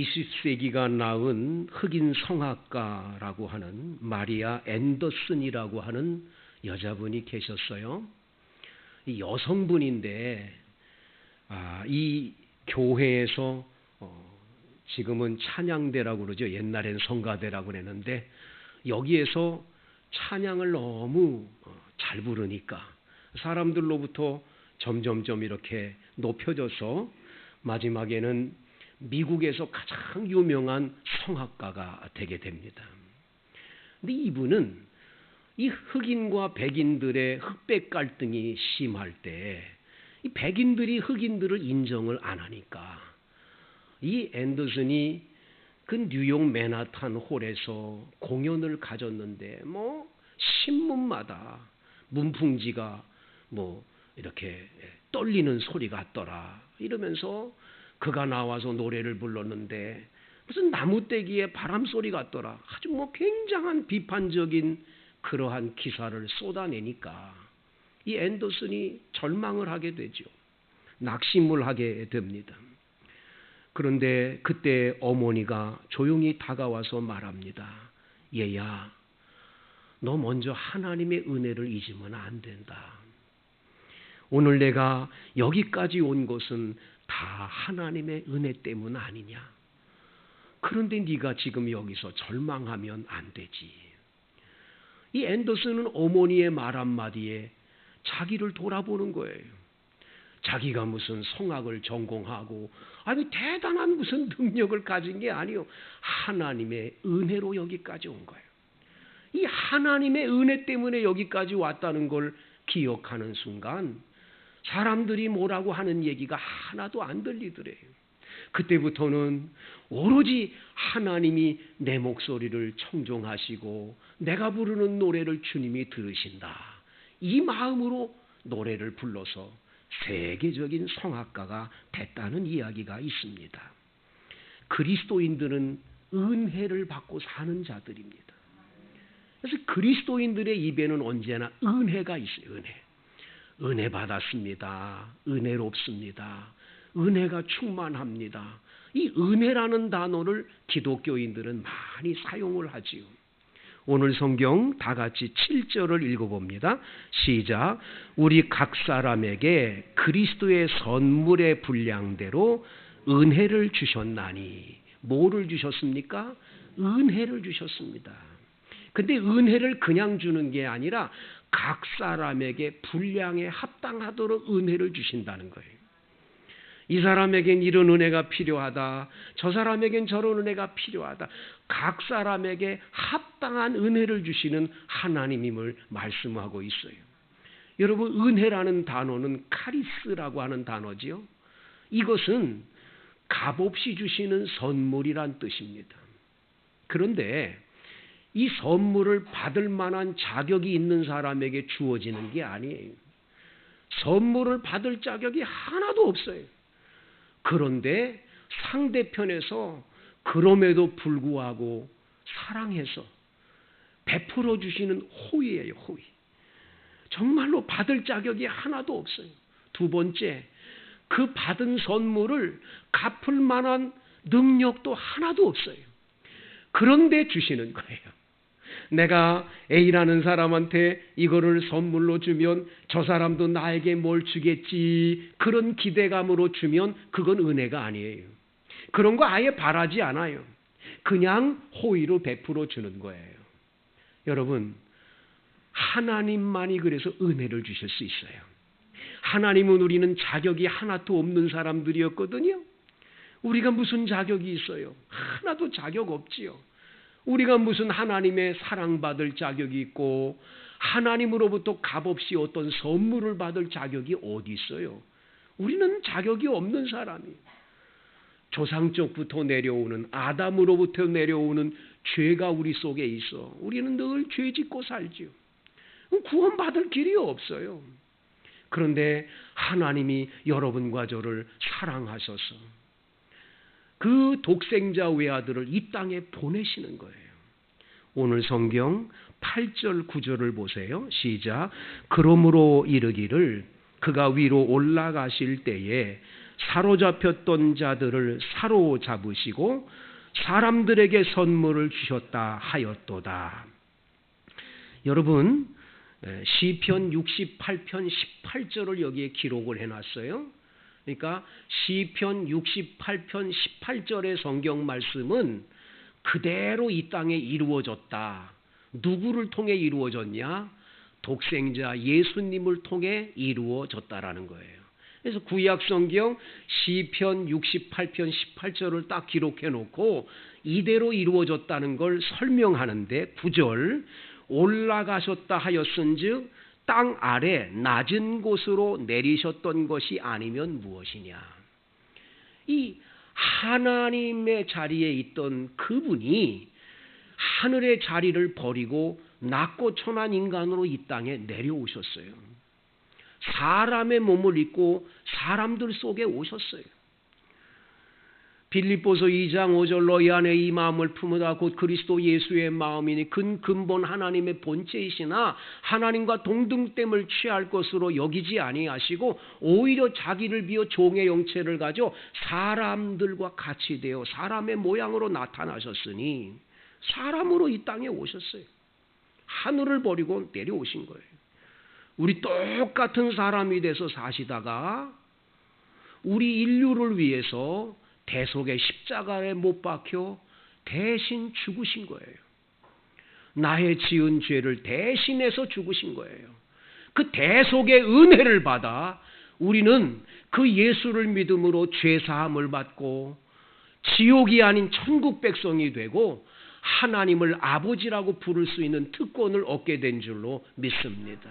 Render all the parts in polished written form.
20세기가 낳은 흑인 성악가라고 하는 마리아 앤더슨이라고 하는 여자분이 계셨어요. 이 여성분인데 이 교회에서 지금은 찬양대라고 그러죠. 옛날엔 성가대라고 그랬는데 여기에서 찬양을 너무 잘 부르니까 사람들로부터 점점점 이렇게 높여져서 마지막에는 미국에서 가장 유명한 성악가가 되게 됩니다. 근데 이분은 이 흑인과 백인들의 흑백 갈등이 심할 때 이 백인들이 흑인들을 인정을 안 하니까 이 앤더슨이 그 뉴욕 맨하탄 홀에서 공연을 가졌는데 신문마다 문풍지가 이렇게 떨리는 소리 같더라 이러면서 그가 나와서 노래를 불렀는데 무슨 나무떼기에 바람 소리 같더라. 아주 굉장한 비판적인 그러한 기사를 쏟아내니까 이 앤더슨이 절망을 하게 되죠. 낙심을 하게 됩니다. 그런데 그때 어머니가 조용히 다가와서 말합니다. 얘야, 너 먼저 하나님의 은혜를 잊으면 안 된다. 오늘 내가 여기까지 온 것은 다 하나님의 은혜 때문 아니냐. 그런데 네가 지금 여기서 절망하면 안 되지. 이 앤더슨은 어머니의 말 한마디에 자기를 돌아보는 거예요. 자기가 무슨 성악을 전공하고 대단한 무슨 능력을 가진 게 아니요. 하나님의 은혜로 여기까지 온 거예요. 이 하나님의 은혜 때문에 여기까지 왔다는 걸 기억하는 순간 사람들이 뭐라고 하는 얘기가 하나도 안 들리더래요. 그때부터는 오로지 하나님이 내 목소리를 청종하시고 내가 부르는 노래를 주님이 들으신다. 이 마음으로 노래를 불러서 세계적인 성악가가 됐다는 이야기가 있습니다. 그리스도인들은 은혜를 받고 사는 자들입니다. 그래서 그리스도인들의 입에는 언제나 은혜가 있어요. 은혜 받았습니다. 은혜롭습니다. 은혜가 충만합니다. 이 은혜라는 단어를 기독교인들은 많이 사용을 하지요. 오늘 성경 다 같이 7절을 읽어봅니다. 시작. 우리 각 사람에게 그리스도의 선물의 분량대로 은혜를 주셨나니. 뭐를 주셨습니까? 은혜를 주셨습니다. 근데 은혜를 그냥 주는 게 아니라 각 사람에게 분량에 합당하도록 은혜를 주신다는 거예요. 이 사람에겐 이런 은혜가 필요하다. 저 사람에겐 저런 은혜가 필요하다. 각 사람에게 합당한 은혜를 주시는 하나님임을 말씀하고 있어요. 여러분, 은혜라는 단어는 카리스라고 하는 단어지요. 이것은 값없이 주시는 선물이란 뜻입니다. 그런데 이 선물을 받을 만한 자격이 있는 사람에게 주어지는 게 아니에요. 선물을 받을 자격이 하나도 없어요. 그런데 상대편에서 그럼에도 불구하고 사랑해서 베풀어 주시는 호의예요, 호의. 정말로 받을 자격이 하나도 없어요. 두 번째, 그 받은 선물을 갚을 만한 능력도 하나도 없어요. 그런데 주시는 거예요. 내가 A라는 사람한테 이거를 선물로 주면 저 사람도 나에게 뭘 주겠지. 그런 기대감으로 주면 그건 은혜가 아니에요. 그런 거 아예 바라지 않아요. 그냥 호의로 베풀어 주는 거예요. 여러분, 하나님만이 그래서 은혜를 주실 수 있어요. 하나님은 우리는 자격이 하나도 없는 사람들이었거든요. 우리가 무슨 자격이 있어요? 하나도 자격 없지요. 우리가 무슨 하나님의 사랑받을 자격이 있고 하나님으로부터 값없이 어떤 선물을 받을 자격이 어디 있어요? 우리는 자격이 없는 사람이에요. 조상 쪽부터 내려오는 아담으로부터 내려오는 죄가 우리 속에 있어. 우리는 늘 죄 짓고 살지요. 구원받을 길이 없어요. 그런데 하나님이 여러분과 저를 사랑하셔서 그 독생자 외아들을 이 땅에 보내시는 거예요. 오늘 성경 8절 9절을 보세요. 시작. 그러므로 이르기를 그가 위로 올라가실 때에 사로잡혔던 자들을 사로잡으시고 사람들에게 선물을 주셨다 하였도다. 여러분, 시편 68편 18절을 여기에 기록을 해놨어요. 그러니까 시편 68편 18절의 성경 말씀은 그대로 이 땅에 이루어졌다. 누구를 통해 이루어졌냐? 독생자 예수님을 통해 이루어졌다라는 거예요. 그래서 구약 성경 시편 68편 18절을 딱 기록해 놓고 이대로 이루어졌다는 걸 설명하는데 9절 올라가셨다 하였은즉 땅 아래 낮은 곳으로 내리셨던 것이 아니면 무엇이냐. 이 하나님의 자리에 있던 그분이 하늘의 자리를 버리고 낮고 천한 인간으로 이 땅에 내려오셨어요. 사람의 몸을 입고 사람들 속에 오셨어요. 빌립보서 2장 5절 너희 안에 이 마음을 품으라 곧 그리스도 예수의 마음이니 근본 하나님의 본체이시나 하나님과 동등됨을 취할 것으로 여기지 아니하시고 오히려 자기를 비워 종의 형체를 가져 사람들과 같이 되어 사람의 모양으로 나타나셨으니 사람으로 이 땅에 오셨어요. 하늘을 버리고 내려오신 거예요. 우리 똑같은 사람이 돼서 사시다가 우리 인류를 위해서 대속의 십자가에 못 박혀 대신 죽으신 거예요. 나의 지은 죄를 대신해서 죽으신 거예요. 그 대속의 은혜를 받아 우리는 그 예수를 믿음으로 죄사함을 받고 지옥이 아닌 천국 백성이 되고 하나님을 아버지라고 부를 수 있는 특권을 얻게 된 줄로 믿습니다.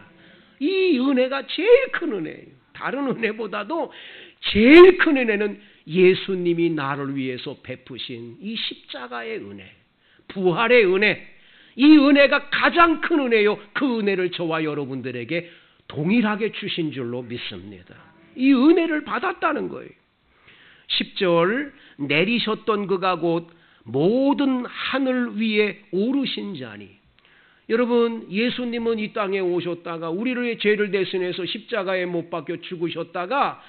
이 은혜가 제일 큰 은혜예요. 다른 은혜보다도 제일 큰 은혜는 예수님이 나를 위해서 베푸신 이 십자가의 은혜, 부활의 은혜, 이 은혜가 가장 큰 은혜요. 그 은혜를 저와 여러분들에게 동일하게 주신 줄로 믿습니다. 이 은혜를 받았다는 거예요. 10절 내리셨던 그가 곧 모든 하늘 위에 오르신 자니. 여러분, 예수님은 이 땅에 오셨다가 우리의 죄를 대신해서 십자가에 못 박혀 죽으셨다가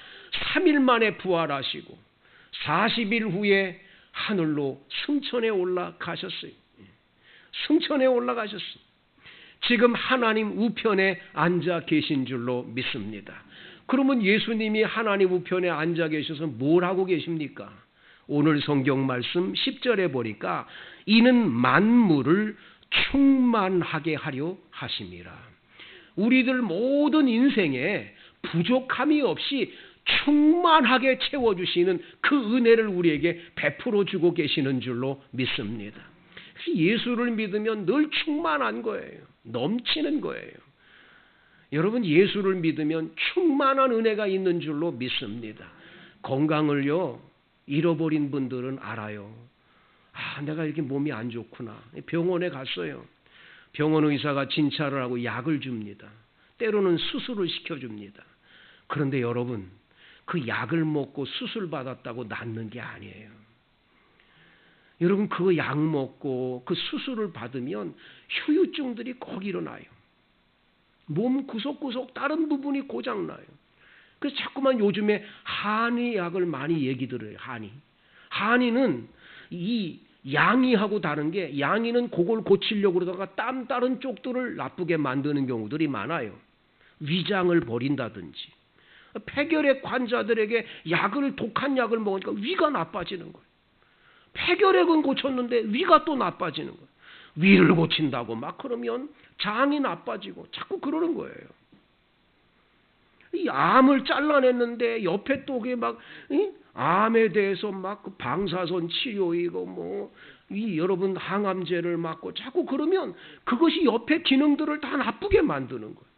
3일 만에 부활하시고 40일 후에 하늘로 승천에 올라가셨어요. 승천에 올라가셨어요. 지금 하나님 우편에 앉아 계신 줄로 믿습니다. 그러면 예수님이 하나님 우편에 앉아 계셔서 뭘 하고 계십니까? 오늘 성경 말씀 10절에 보니까 이는 만물을 충만하게 하려 하심이라. 우리들 모든 인생에 부족함이 없이 충만하게 채워주시는 그 은혜를 우리에게 베풀어 주고 계시는 줄로 믿습니다. 예수를 믿으면 늘 충만한 거예요. 넘치는 거예요. 여러분, 예수를 믿으면 충만한 은혜가 있는 줄로 믿습니다. 건강을요 잃어버린 분들은 알아요. 내가 이렇게 몸이 안 좋구나. 병원에 갔어요. 병원 의사가 진찰을 하고 약을 줍니다. 때로는 수술을 시켜줍니다. 그런데 여러분, 그 약을 먹고 수술 받았다고 낫는 게 아니에요. 여러분, 그 약 먹고 그 수술을 받으면 후유증들이 꼭 일어나요. 몸 구석구석 다른 부분이 고장나요. 그래서 자꾸만 요즘에 한의약을 많이 얘기 들어요. 한의는 이 양의하고 다른 게, 양의는 그걸 고치려고 그러다가 다른 쪽들을 나쁘게 만드는 경우들이 많아요. 위장을 버린다든지, 폐결핵 환자들에게 독한 약을 먹으니까 위가 나빠지는 거예요. 폐결핵은 고쳤는데 위가 또 나빠지는 거예요. 위를 고친다고 막 그러면 장이 나빠지고 자꾸 그러는 거예요. 이 암을 잘라냈는데 옆에 또 그게 막 암에 대해서 막 그 방사선 치료이고 여러분 항암제를 맞고 자꾸 그러면 그것이 옆에 기능들을 다 나쁘게 만드는 거예요.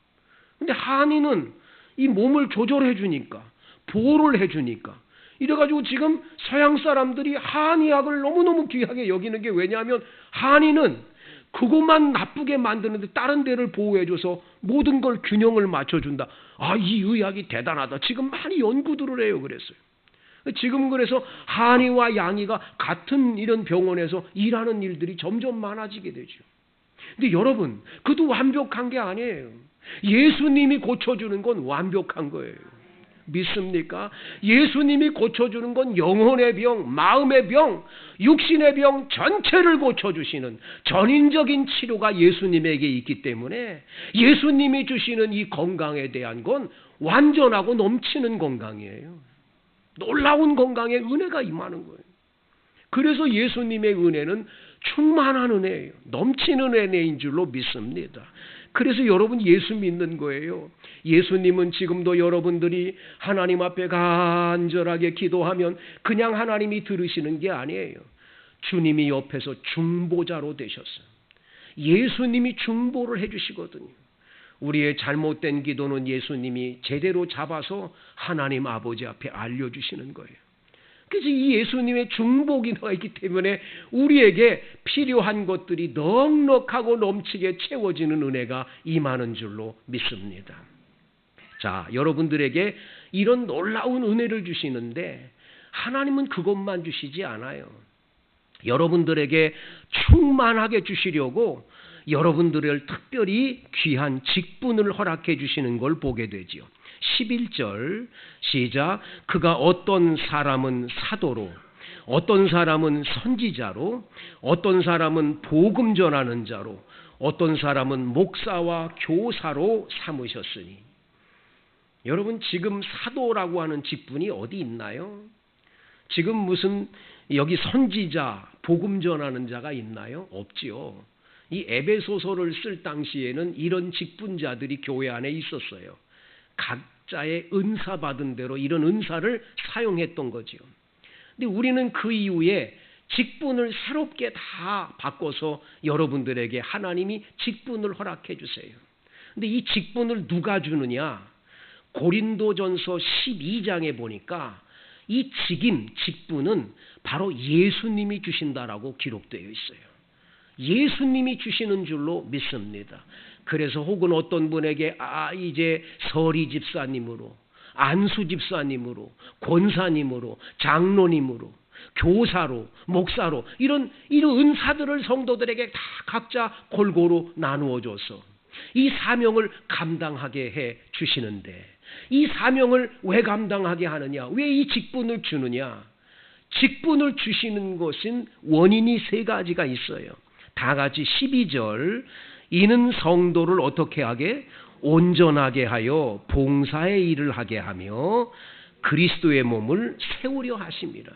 근데 한의는 이 몸을 조절해 주니까, 보호를 해 주니까, 이래가지고 지금 서양 사람들이 한의학을 너무너무 귀하게 여기는 게 왜냐하면 한의는 그것만 나쁘게 만드는데 다른 데를 보호해줘서 모든 걸 균형을 맞춰준다. 이 의학이 대단하다. 지금 많이 연구들을 해요. 그랬어요. 지금 그래서 한의와 양의가 같은 이런 병원에서 일하는 일들이 점점 많아지게 되죠. 근데 여러분, 그것도 완벽한 게 아니에요. 예수님이 고쳐주는 건 완벽한 거예요. 믿습니까? 예수님이 고쳐주는 건 영혼의 병, 마음의 병, 육신의 병 전체를 고쳐주시는 전인적인 치료가 예수님에게 있기 때문에 예수님이 주시는 이 건강에 대한 건 완전하고 넘치는 건강이에요. 놀라운 건강의 은혜가 임하는 거예요. 그래서 예수님의 은혜는 충만한 은혜예요. 넘치는 은혜인 줄로 믿습니다. 그래서 여러분 예수 믿는 거예요. 예수님은 지금도 여러분들이 하나님 앞에 간절하게 기도하면 그냥 하나님이 들으시는 게 아니에요. 주님이 옆에서 중보자로 되셨어요. 예수님이 중보를 해주시거든요. 우리의 잘못된 기도는 예수님이 제대로 잡아서 하나님 아버지 앞에 알려주시는 거예요. 그래서 이 예수님의 중보 기도가 있기 때문에 우리에게 필요한 것들이 넉넉하고 넘치게 채워지는 은혜가 임하는 줄로 믿습니다. 자, 여러분들에게 이런 놀라운 은혜를 주시는데 하나님은 그것만 주시지 않아요. 여러분들에게 충만하게 주시려고 여러분들을 특별히 귀한 직분을 허락해 주시는 걸 보게 되지요. 11절 시작. 그가 어떤 사람은 사도로, 어떤 사람은 선지자로, 어떤 사람은 복음 전하는 자로, 어떤 사람은 목사와 교사로 삼으셨으니. 여러분 지금 사도라고 하는 직분이 어디 있나요? 지금 무슨 여기 선지자, 복음 전하는 자가 있나요? 없지요. 이 에베소서를 쓸 당시에는 이런 직분자들이 교회 안에 있었어요. 각자의 은사 받은 대로 이런 은사를 사용했던 거죠. 근데 우리는 그 이후에 직분을 새롭게 다 바꿔서 여러분들에게 하나님이 직분을 허락해 주세요. 근데 이 직분을 누가 주느냐? 고린도전서 12장에 보니까 이 직분은 바로 예수님이 주신다라고 기록되어 있어요. 예수님이 주시는 줄로 믿습니다. 그래서 혹은 어떤 분에게 이제 서리 집사님으로, 안수 집사님으로, 권사님으로, 장로님으로, 교사로, 목사로 이런 은사들을 성도들에게 다 각자 골고루 나누어줘서 이 사명을 감당하게 해 주시는데, 이 사명을 왜 감당하게 하느냐? 왜 이 직분을 주느냐? 직분을 주시는 것은 원인이 세 가지가 있어요. 다 같이 12절. 이는 성도를 어떻게 하게? 온전하게 하여 봉사의 일을 하게 하며 그리스도의 몸을 세우려 하십니다.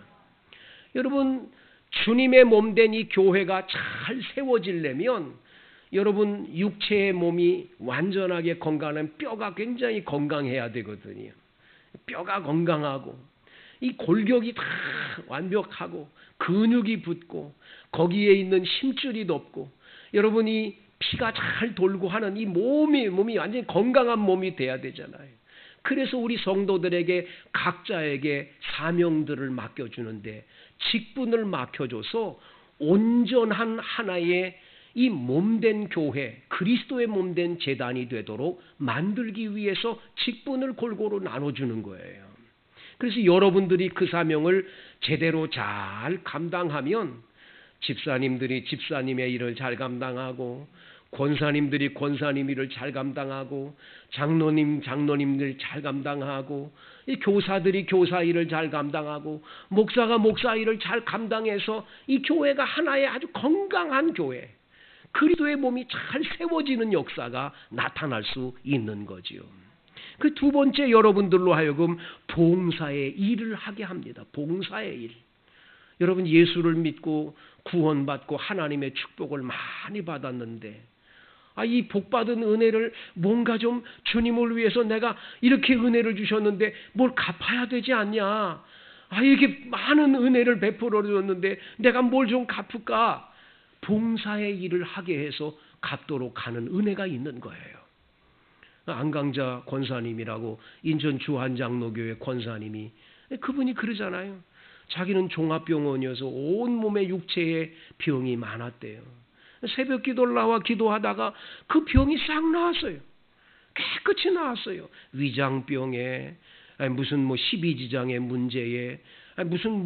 여러분 주님의 몸된 이 교회가 잘 세워지려면 여러분 육체의 몸이 완전하게 건강하면 뼈가 굉장히 건강해야 되거든요. 뼈가 건강하고 이 골격이 다 완벽하고 근육이 붙고 거기에 있는 힘줄이 높고 여러분이 피가 잘 돌고 하는 이 몸이 완전히 건강한 몸이 돼야 되잖아요. 그래서 우리 성도들에게 각자에게 사명들을 맡겨주는데 직분을 맡겨줘서 온전한 하나의 이 몸된 교회, 그리스도의 몸된 제단이 되도록 만들기 위해서 직분을 골고루 나눠주는 거예요. 그래서 여러분들이 그 사명을 제대로 잘 감당하면 집사님들이 집사님의 일을 잘 감당하고 권사님들이 권사님 일을 잘 감당하고 장로님들 잘 감당하고 이 교사들이 교사 일을 잘 감당하고 목사가 목사 일을 잘 감당해서 이 교회가 하나의 아주 건강한 교회, 그리스도의 몸이 잘 세워지는 역사가 나타날 수 있는 거지요. 그 두 번째, 여러분들로 하여금 봉사의 일을 하게 합니다. 봉사의 일. 여러분 예수를 믿고 구원받고 하나님의 축복을 많이 받았는데 이 복받은 은혜를 뭔가 좀 주님을 위해서 내가 이렇게 은혜를 주셨는데 뭘 갚아야 되지 않냐. 이렇게 많은 은혜를 베풀어 줬는데 내가 뭘 좀 갚을까. 봉사의 일을 하게 해서 갚도록 하는 은혜가 있는 거예요. 안강자 권사님이라고 인천 주한장로교회 권사님이 그분이 그러잖아요. 자기는 종합병원이어서 온몸에 육체에 병이 많았대요. 새벽 기도를 나와 기도하다가 그 병이 싹 나았어요. 깨끗이 나았어요. 위장병에 무슨 12지장의 문제에 무슨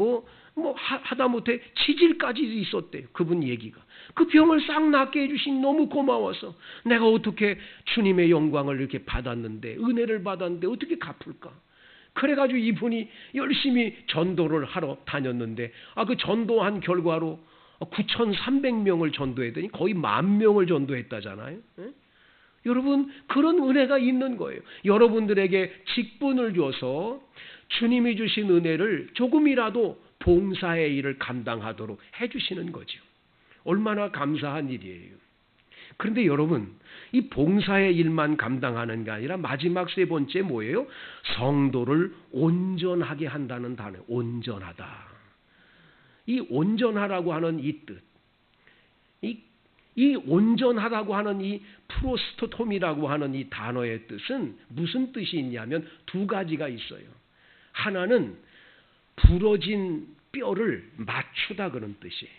하다못해 치질까지 있었대요. 그분 얘기가. 그 병을 싹 낫게 해주신 너무 고마워서 내가 어떻게 주님의 영광을 이렇게 받았는데 은혜를 받았는데 어떻게 갚을까. 그래가지고 이분이 열심히 전도를 하러 다녔는데 그 전도한 결과로 9,300명을 전도했더니 거의 10,000명을 전도했다잖아요. 예? 여러분, 그런 은혜가 있는 거예요. 여러분들에게 직분을 줘서 주님이 주신 은혜를 조금이라도 봉사의 일을 감당하도록 해주시는 거죠. 얼마나 감사한 일이에요. 그런데 여러분, 이 봉사의 일만 감당하는 게 아니라 마지막 세 번째 뭐예요? 성도를 온전하게 한다는 단어, 온전하다. 이 온전하라고 하는 이 뜻, 이 온전하다고 하는 이 프로스토톰이라고 하는 이 단어의 뜻은 무슨 뜻이 있냐면 두 가지가 있어요. 하나는 부러진 뼈를 맞추다 그런 뜻이에요.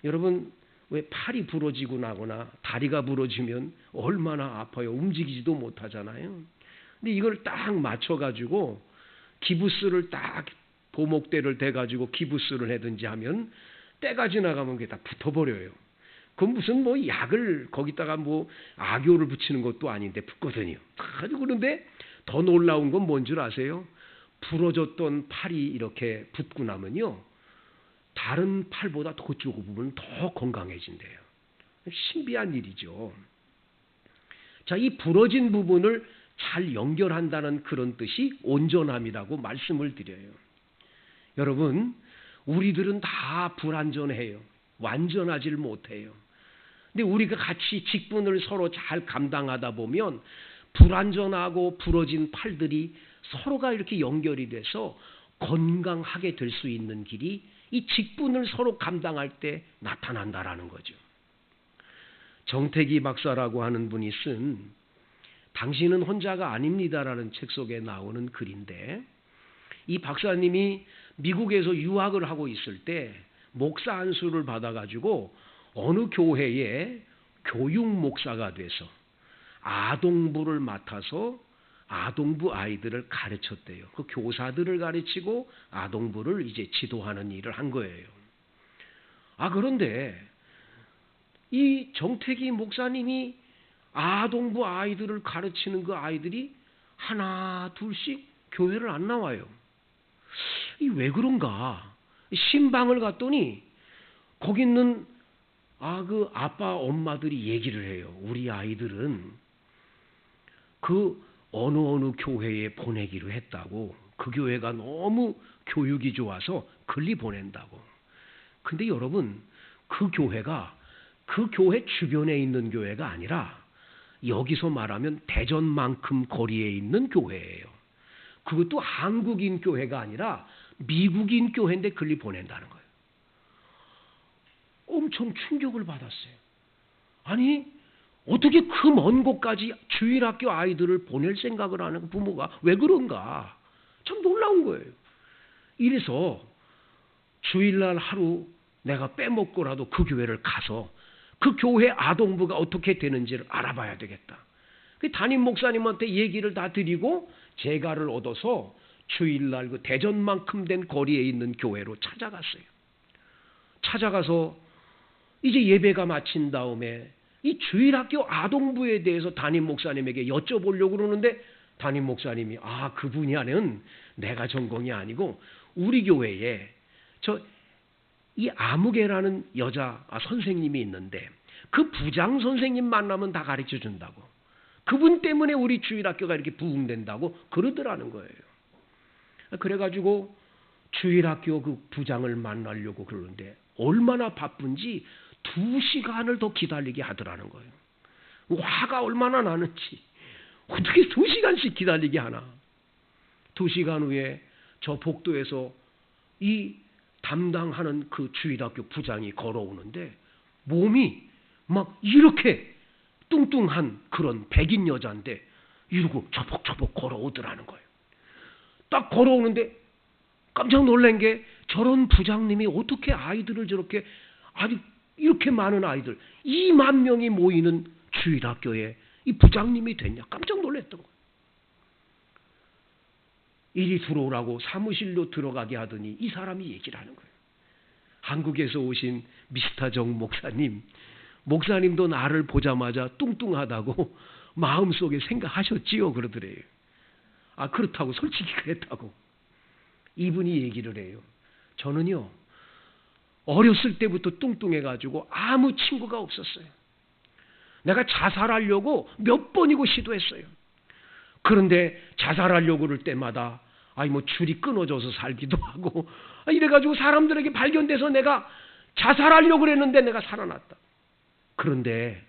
여러분, 왜 팔이 부러지고 나거나 다리가 부러지면 얼마나 아파요. 움직이지도 못하잖아요. 근데 이걸 딱 맞춰가지고 기부스를 딱 보목대를 대가지고 기부스를 하든지 하면 때가 지나가면 그게 다 붙어버려요. 그건 무슨 약을 거기다가 악효를 붙이는 것도 아닌데 붙거든요. 아주 그런데 더 놀라운 건 뭔 줄 아세요? 부러졌던 팔이 이렇게 붙고 나면요, 다른 팔보다 그쪽 부분은 더 건강해진대요. 신비한 일이죠. 자, 이 부러진 부분을 잘 연결한다는 그런 뜻이 온전함이라고 말씀을 드려요. 여러분, 우리들은 다 불완전해요. 완전하질 못해요. 근데 우리가 같이 직분을 서로 잘 감당하다 보면 불완전하고 부러진 팔들이 서로가 이렇게 연결이 돼서 건강하게 될 수 있는 길이 이 직분을 서로 감당할 때 나타난다라는 거죠. 정태기 박사라고 하는 분이 쓴 당신은 혼자가 아닙니다라는 책 속에 나오는 글인데, 이 박사님이 미국에서 유학을 하고 있을 때 목사 안수를 받아가지고 어느 교회에 교육 목사가 돼서 아동부를 맡아서 아동부 아이들을 가르쳤대요. 그 교사들을 가르치고 아동부를 이제 지도하는 일을 한 거예요. 그런데 이 정태기 목사님이 아동부 아이들을 가르치는 그 아이들이 하나 둘씩 교회를 안 나와요. 왜 그런가? 신방을 갔더니 거기 있는 그 아빠 엄마들이 얘기를 해요. 우리 아이들은 그 어느 교회에 보내기로 했다고. 그 교회가 너무 교육이 좋아서 글리 보낸다고. 근데 여러분, 그 교회가 그 교회 주변에 있는 교회가 아니라 여기서 말하면 대전만큼 거리에 있는 교회예요. 그것도 한국인 교회가 아니라 미국인 교회인데 글리 보낸다는 거예요. 엄청 충격을 받았어요. 아니, 어떻게 그 먼 곳까지 주일학교 아이들을 보낼 생각을 하는 부모가 왜 그런가? 참 놀라운 거예요. 이래서 주일날 하루 내가 빼먹고라도 그 교회를 가서 그 교회 아동부가 어떻게 되는지를 알아봐야 되겠다. 그 담임 목사님한테 얘기를 다 드리고 재가를 얻어서 주일날 그 대전만큼 된 거리에 있는 교회로 찾아갔어요. 찾아가서 이제 예배가 마친 다음에 이 주일학교 아동부에 대해서 담임 목사님에게 여쭤보려고 그러는데 담임 목사님이 그 분야는 내가 전공이 아니고 우리 교회에 이 아무개라는 여자 선생님이 있는데 그 부장 선생님 만나면 다 가르쳐 준다고. 그분 때문에 우리 주일학교가 이렇게 부흥된다고 그러더라는 거예요. 그래가지고 주일학교 그 부장을 만나려고 그러는데 얼마나 바쁜지 2시간을 더 기다리게 하더라는 거예요. 화가 얼마나 나는지 어떻게 2시간씩 기다리게 하나. 2시간 후에 저 복도에서 이 담당하는 그 주일학교 부장이 걸어오는데 몸이 막 이렇게 뚱뚱한 그런 백인 여자인데 이러고 저벅저벅 걸어오더라는 거예요. 딱 걸어오는데 깜짝 놀란 게 저런 부장님이 어떻게 아이들을 저렇게 아주 이렇게 많은 아이들 2만 명이 모이는 주일학교에 이 부장님이 됐냐 깜짝 놀랐던 거예요. 이리 들어오라고 사무실로 들어가게 하더니 이 사람이 얘기를 하는 거예요. 한국에서 오신 미스터 정 목사님, 목사님도 나를 보자마자 뚱뚱하다고 마음속에 생각하셨지요 그러더래요. 그렇다고, 솔직히 그랬다고. 이분이 얘기를 해요. 저는요, 어렸을 때부터 뚱뚱해가지고 아무 친구가 없었어요. 내가 자살하려고 몇 번이고 시도했어요. 그런데 자살하려고 그럴 때마다 줄이 끊어져서 살기도 하고 이래가지고 사람들에게 발견돼서 내가 자살하려고 그랬는데 내가 살아났다. 그런데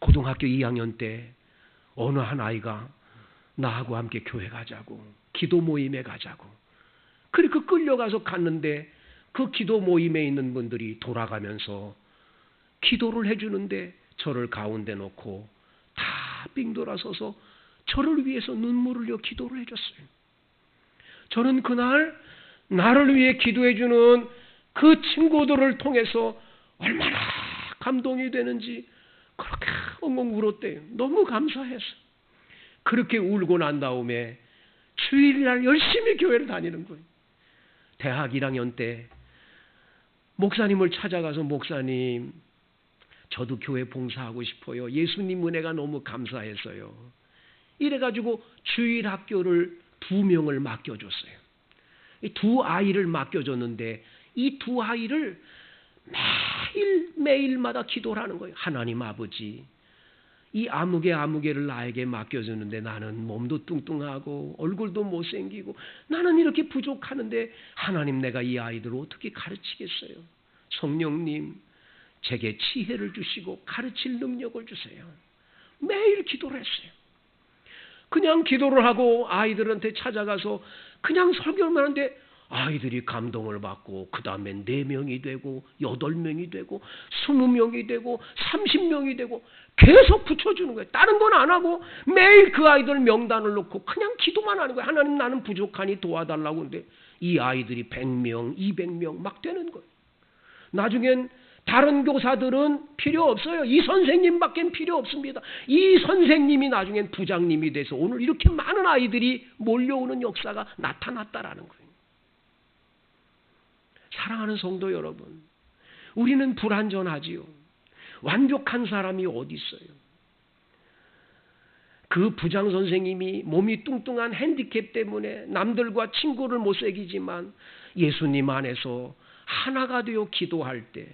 고등학교 2학년 때 어느 한 아이가 나하고 함께 교회 가자고, 기도 모임에 가자고, 그리고 끌려가서 갔는데 그 기도 모임에 있는 분들이 돌아가면서 기도를 해주는데 저를 가운데 놓고 다 빙 돌아서서 저를 위해서 눈물을 흘려 기도를 해줬어요. 저는 그날 나를 위해 기도해주는 그 친구들을 통해서 얼마나 감동이 되는지 그렇게 엉엉 울었대요. 너무 감사해서. 그렇게 울고 난 다음에 주일날 열심히 교회를 다니는 거예요. 대학 1학년 때 목사님을 찾아가서, 목사님, 저도 교회 봉사하고 싶어요. 예수님 은혜가 너무 감사해서요. 이래가지고 주일 학교를 2명을 맡겨줬어요. 이 2아이를 맡겨줬는데 이 2아이를 매일마다 기도를 하는 거예요. 하나님 아버지, 이 아무개를 나에게 맡겨주는데 나는 몸도 뚱뚱하고 얼굴도 못생기고 나는 이렇게 부족하는데 하나님, 내가 이 아이들을 어떻게 가르치겠어요? 성령님, 제게 지혜를 주시고 가르칠 능력을 주세요. 매일 기도를 했어요. 그냥 기도를 하고 아이들한테 찾아가서 그냥 설교만 하는데 아이들이 감동을 받고 그 다음엔 4명이 되고 8명이 되고 20명이 되고 30명이 되고 계속 붙여주는 거예요. 다른 건 안 하고 매일 그 아이들 명단을 놓고 그냥 기도만 하는 거예요. 하나님, 나는 부족하니 도와달라고. 하는데 이 아이들이 100명, 200명 막 되는 거예요. 나중엔 다른 교사들은 필요 없어요. 이 선생님밖엔 필요 없습니다. 이 선생님이 나중엔 부장님이 돼서 오늘 이렇게 많은 아이들이 몰려오는 역사가 나타났다라는 거예요. 사랑하는 성도 여러분, 우리는 불완전하지요. 완벽한 사람이 어디 있어요? 그 부장 선생님이 몸이 뚱뚱한 핸디캡 때문에 남들과 친구를 못 새기지만 예수님 안에서 하나가 되어 기도할 때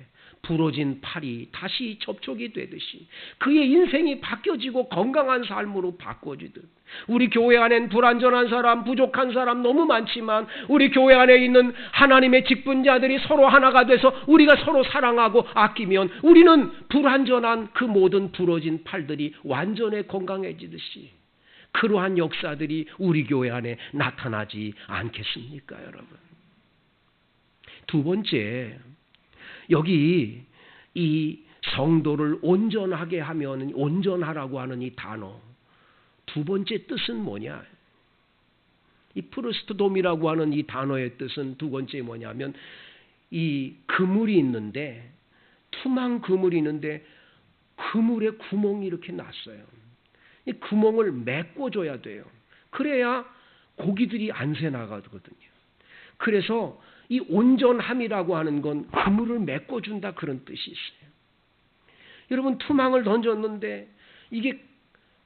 부러진 팔이 다시 접촉이 되듯이 그의 인생이 바뀌어지고 건강한 삶으로 바꿔지듯, 우리 교회 안엔 불완전한 사람, 부족한 사람 너무 많지만 우리 교회 안에 있는 하나님의 직분자들이 서로 하나가 돼서 우리가 서로 사랑하고 아끼면 우리는 불완전한 그 모든 부러진 팔들이 완전히 건강해지듯이 그러한 역사들이 우리 교회 안에 나타나지 않겠습니까, 여러분? 2번째, 여기 이 성도를 온전하게 하면, 온전하라고 하는 이 단어 2번째 뜻은 뭐냐? 이 프루스토돔이라고 하는 이 단어의 뜻은 2번째 뭐냐면, 이 그물이 있는데, 투망 그물이 있는데 그물에 구멍이 이렇게 났어요. 이 구멍을 메꿔줘야 돼요. 그래야 고기들이 안 새나가거든요. 그래서 이 온전함이라고 하는 건 그물을 메꿔준다, 그런 뜻이 있어요. 여러분, 투망을 던졌는데 이게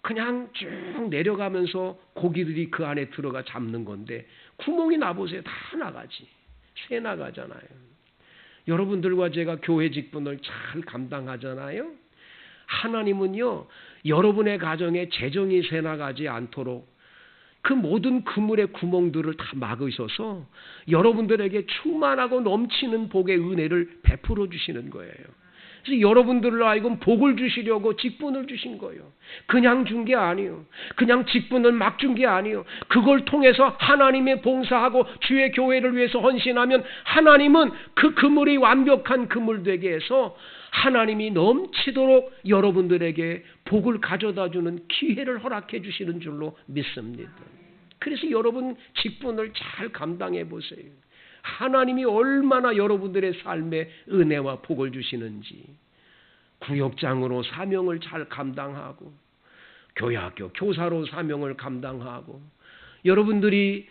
그냥 쭉 내려가면서 고기들이 그 안에 들어가 잡는 건데 구멍이 나보세요. 다 나가지. 새 나가잖아요. 여러분들과 제가 교회 직분을 잘 감당하잖아요. 하나님은요, 여러분의 가정에 재정이 새 나가지 않도록 그 모든 그물의 구멍들을 다 막으셔서 여러분들에게 충만하고 넘치는 복의 은혜를 베풀어 주시는 거예요. 그래서 여러분들을 하여금 복을 주시려고 직분을 주신 거예요. 그냥 준 게 아니에요. 그냥 직분을 막 준 게 아니에요. 그걸 통해서 하나님의 봉사하고 주의 교회를 위해서 헌신하면 하나님은 그 그물이 완벽한 그물 되게 해서 하나님이 넘치도록 여러분들에게 복을 가져다 주는 기회를 허락해 주시는 줄로 믿습니다. 그래서 여러분 직분을 잘 감당해 보세요. 하나님이 얼마나 여러분들의 삶에 은혜와 복을 주시는지. 구역장으로 사명을 잘 감당하고, 교회학교 교사로 사명을 감당하고, 여러분들이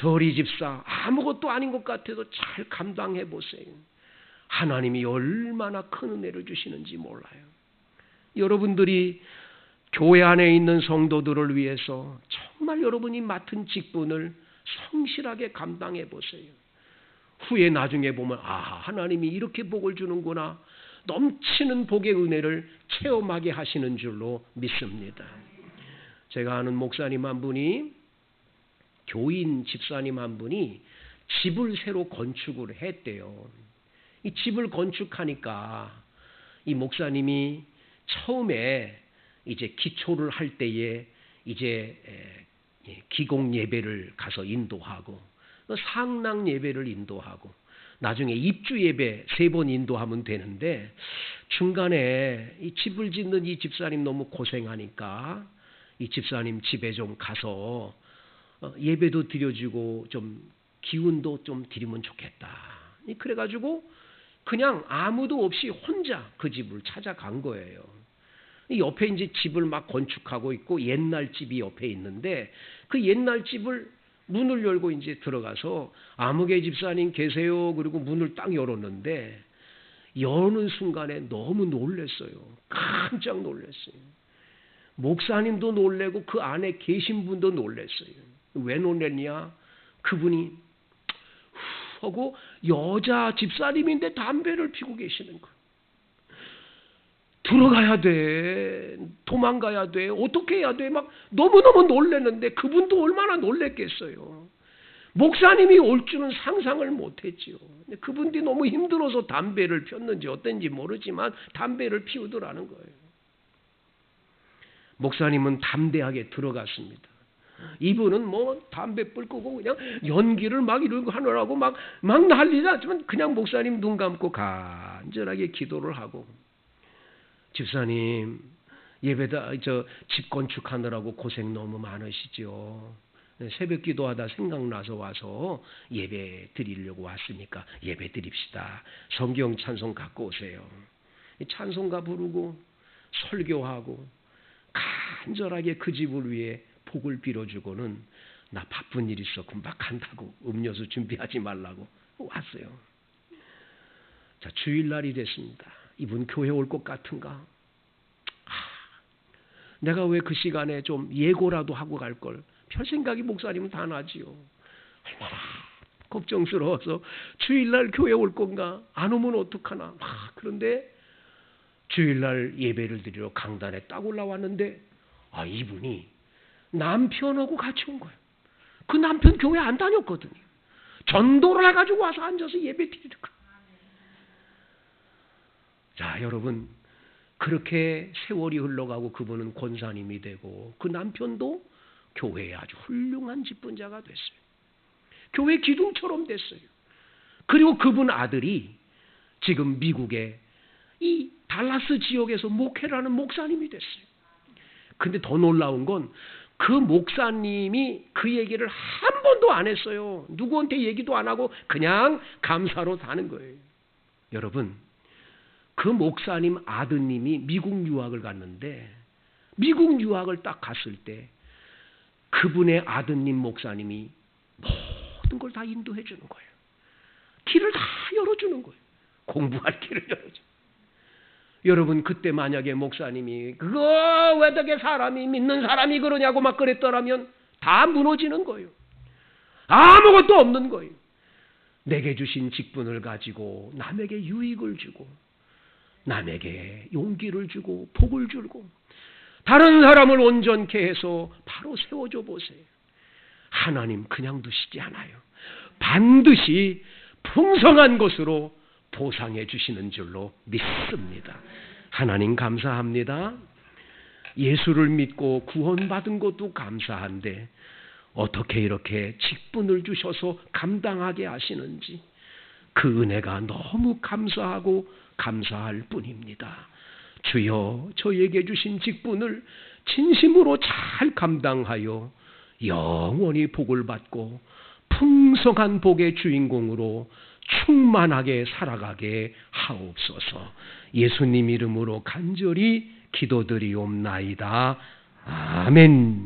서리집사 아무것도 아닌 것 같아도 잘 감당해 보세요. 하나님이 얼마나 큰 은혜를 주시는지 몰라요. 여러분들이 교회 안에 있는 성도들을 위해서 정말 여러분이 맡은 직분을 성실하게 감당해 보세요. 후에 나중에 보면 하나님이 이렇게 복을 주는구나, 넘치는 복의 은혜를 체험하게 하시는 줄로 믿습니다. 제가 아는 목사님 한 분이, 교인 집사님 한 분이 집을 새로 건축을 했대요. 이 집을 건축하니까 이 목사님이 처음에 이제 기초를 할 때에 이제 기공 예배를 가서 인도하고, 상랑 예배를 인도하고, 나중에 입주 예배 3번 인도하면 되는데, 중간에 이 집을 짓는 이 집사님 너무 고생하니까 이 집사님 집에 좀 가서 예배도 드려주고 좀 기운도 좀 드리면 좋겠다. 그래가지고 그냥 아무도 없이 혼자 그 집을 찾아간 거예요. 옆에 이제 집을 막 건축하고 있고 옛날 집이 옆에 있는데, 그 옛날 집을 문을 열고 이제 들어가서 아무개 집사님 계세요. 그리고 문을 딱 열었는데, 여는 순간에 너무 놀랐어요. 깜짝 놀랐어요. 목사님도 놀래고 그 안에 계신 분도 놀랐어요. 왜 놀랬냐? 그분이 하고 여자 집사님인데 담배를 피고 계시는 거예요. 들어가야 돼, 도망가야 돼, 어떻게 해야 돼, 막 너무너무 놀랐는데 그분도 얼마나 놀랬겠어요. 목사님이 올 줄은 상상을 못했지요. 그분들이 너무 힘들어서 담배를 폈는지 어떤지 모르지만 담배를 피우더라는 거예요. 목사님은 담대하게 들어갔습니다. 이분은 뭐 담배 불 끄고 그냥 연기를 막 이러고 하느라고 막 난리도 났지만 그냥 목사님 눈 감고 간절하게 기도를 하고, 집사님 예배다 집 건축하느라고 고생 너무 많으시죠. 새벽 기도하다 생각나서 와서 예배 드리려고 왔으니까 예배 드립시다. 성경 찬송 갖고 오세요. 찬송가 부르고 설교하고 간절하게 그 집을 위해 복을 빌어주고는, 나 바쁜 일 있어 금방 간다고 음료수 준비하지 말라고 왔어요. 자, 주일날이 됐습니다. 이분 교회 올 것 같은가? 내가 왜 그 시간에 좀 예고라도 하고 갈 걸. 별 생각이 목사님은 다 나지요. 얼마나 걱정스러워서 주일날 교회 올 건가? 안 오면 어떡하나? 그런데 주일날 예배를 드리러 강단에 딱 올라왔는데, 이분이 남편하고 같이 온 거예요. 그 남편 교회 안 다녔거든요. 전도를 해가지고 와서 앉아서 예배 드리는 거예요. 자, 여러분, 그렇게 세월이 흘러가고 그분은 권사님이 되고 그 남편도 교회에 아주 훌륭한 직분자가 됐어요. 교회 기둥처럼 됐어요. 그리고 그분 아들이 지금 미국의 이 달라스 지역에서 목회를 하는 목사님이 됐어요. 근데 더 놀라운 건 그 목사님이 그 얘기를 한 번도 안 했어요. 누구한테 얘기도 안 하고 그냥 감사로 사는 거예요. 여러분, 그 목사님 아드님이 미국 유학을 갔는데, 미국 유학을 딱 갔을 때 그분의 아드님 목사님이 모든 걸 다 인도해 주는 거예요. 길을 다 열어주는 거예요. 공부할 길을 열어줘. 여러분, 그때 만약에 목사님이 그거 왜 어떻게 사람이 믿는 사람이 그러냐고 막 그랬더라면 다 무너지는 거예요. 아무것도 없는 거예요. 내게 주신 직분을 가지고 남에게 유익을 주고, 남에게 용기를 주고 복을 주고, 다른 사람을 온전케 해서 바로 세워줘 보세요. 하나님 그냥 두시지 않아요. 반드시 풍성한 것으로 보상해 주시는 줄로 믿습니다. 하나님 감사합니다. 예수를 믿고 구원받은 것도 감사한데 어떻게 이렇게 직분을 주셔서 감당하게 하시는지 그 은혜가 너무 감사하고 감사할 뿐입니다. 주여, 저에게 주신 직분을 진심으로 잘 감당하여 영원히 복을 받고 풍성한 복의 주인공으로 충만하게 살아가게 하옵소서. 예수님 이름으로 간절히 기도드리옵나이다. 아멘.